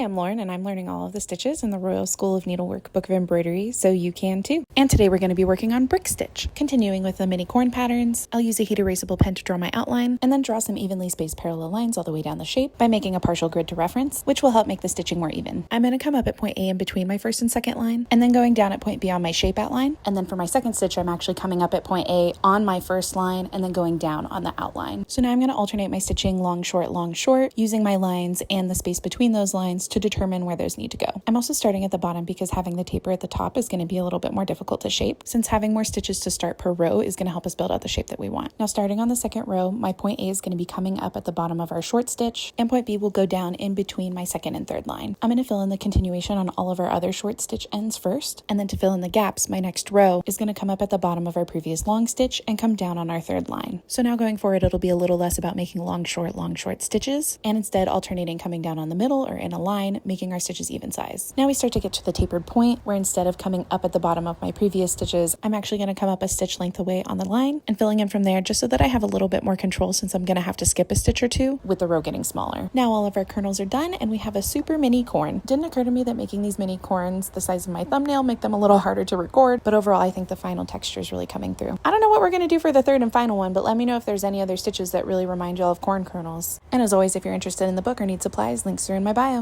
I'm Lauren, and I'm learning all of the stitches in the Royal School of Needlework Book of Embroidery, so you can too. And today we're going to be working on brick stitch. Continuing with the mini corn patterns, I'll use a heat erasable pen to draw my outline, and then draw some evenly spaced parallel lines all the way down the shape by making a partial grid to reference, which will help make the stitching more even. I'm going to come up at point A in between my first and second line, and then going down at point B on my shape outline. And then for my second stitch, I'm actually coming up at point A on my first line, and then going down on the outline. So now I'm going to alternate my stitching long, short, using my lines and the space between those lines to determine where those need to go. I'm also starting at the bottom because having the taper at the top is going to be a little bit more difficult to shape, since having more stitches to start per row is going to help us build out the shape that we want. Now starting on the second row, my point A is going to be coming up at the bottom of our short stitch, and point B will go down in between my second and third line. I'm going to fill in the continuation on all of our other short stitch ends first, and then to fill in the gaps, my next row is going to come up at the bottom of our previous long stitch and come down on our third line. So now going forward, it'll be a little less about making long, short stitches, and instead alternating coming down on the middle or in a line, making our stitches even size. Now we start to get to the tapered point, where instead of coming up at the bottom of my previous stitches, I'm actually going to come up a stitch length away on the line and filling in from there, just so that I have a little bit more control, since I'm going to have to skip a stitch or two with the row getting smaller. Now all of our kernels are done, and we have a super mini corn. Didn't occur to me that making these mini corns the size of my thumbnail make them a little harder to record, but overall I think the final texture is really coming through. I don't know what we're going to do for the third and final one, but let me know if there's any other stitches that really remind y'all of corn kernels. And as always, if you're interested in the book or need supplies, links are in my bio.